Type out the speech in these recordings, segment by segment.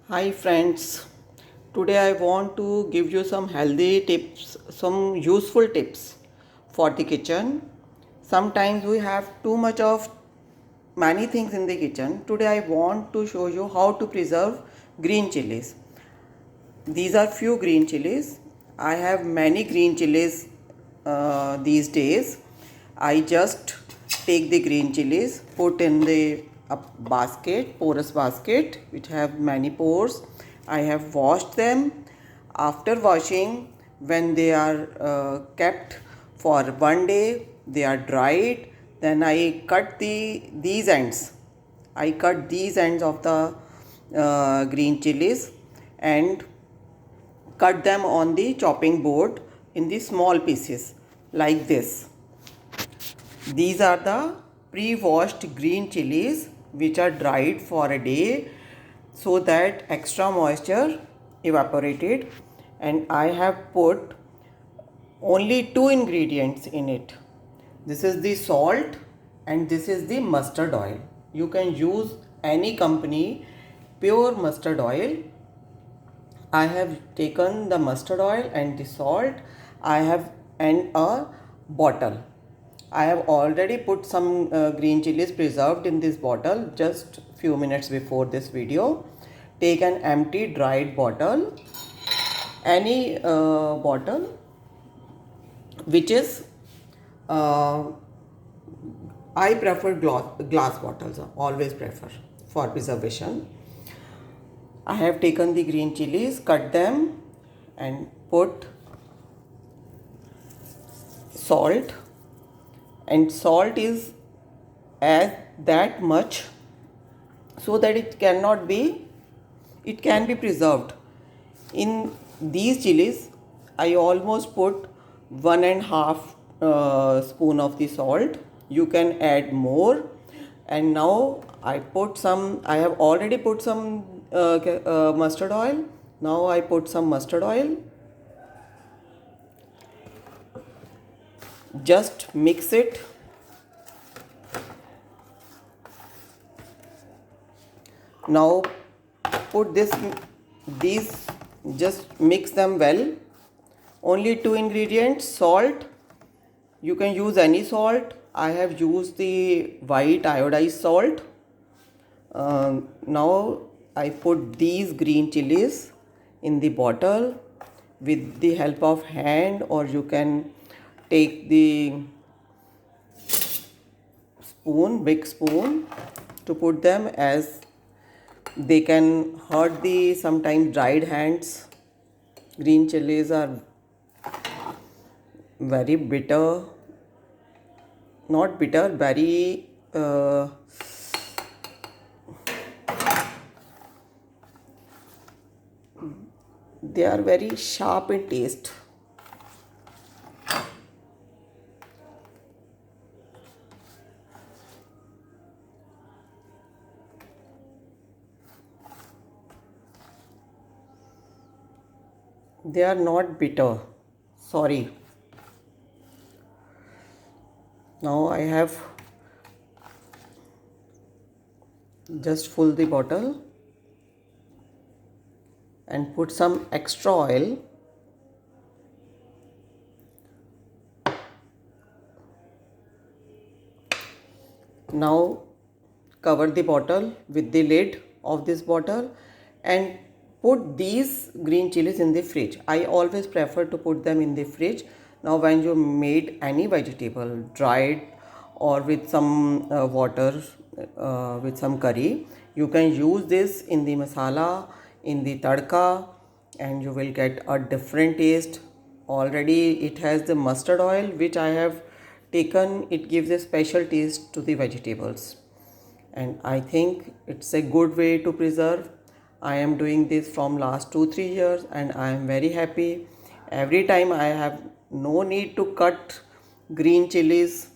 Hi friends, today I want to give you some healthy tips, some useful tips for the kitchen. Sometimes we have too much of many things in the kitchen. Today I want to show you how to preserve green chilies. These are few green chilies. I have many green chilies these days. I just take the green chilies, put in the basket, porous basket, which have many pores. I have washed them. After washing, when they are kept for one day, they are dried. Then I cut these ends. I cut these ends of the green chilies and cut them on the chopping board in the small pieces like this. These are the pre-washed green chilies which are dried for a day so that extra moisture evaporated, and I have put only two ingredients in it. This is the salt and this is the mustard oil. You can use any company pure mustard oil. I have taken the mustard oil and the salt. I have and a bottle. I have already put some green chilies preserved in this bottle just few minutes before this video. Take an empty dried bottle, any bottle which is uh, I prefer glass bottles, always prefer for preservation. I have taken the green chilies, cut them and put salt, and salt is as that much so that it can be preserved. In these chilies I almost put 1.5 spoon of the salt. You can add more. And now I have already put some mustard oil. Now I put some mustard oil. Just mix it. Now put these, just mix them well. Only two ingredients: salt. You can use any salt. I have used the white iodized salt. Now I put these green chilies in the bottle with the help of hand, or you can take the spoon, big spoon, to put them, as they can hurt the sometimes dried hands. Green chilies are very bitter, not bitter, very they are very sharp in taste. They are not bitter, sorry. Now I have just full the bottle and put some extra oil. Now cover the bottle with the lid of this bottle and put these green chilies in the fridge. I always prefer to put them in the fridge. Now when you made any vegetable dried or with some water, with some curry, you can use this in the masala, in the tadka, and you will get a different taste. Already it has the mustard oil which I have taken. It gives a special taste to the vegetables, and I think it's a good way to preserve. I am doing this from last 2-3 years and I am very happy. Every time I have no need to cut green chilies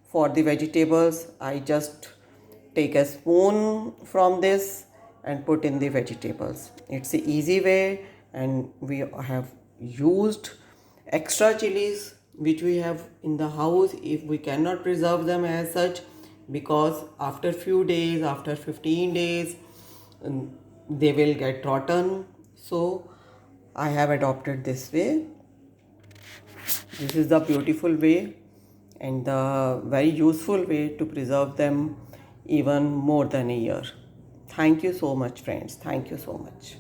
for the vegetables. I just take a spoon from this and put in the vegetables. It's an easy way, and we have used extra chilies which we have in the house if we cannot preserve them as such, because after few days, after 15 days, they will get rotten. So I have adopted this way. This is the beautiful way and the very useful way to preserve them even more than a year. Thank you so much, friends. Thank you so much.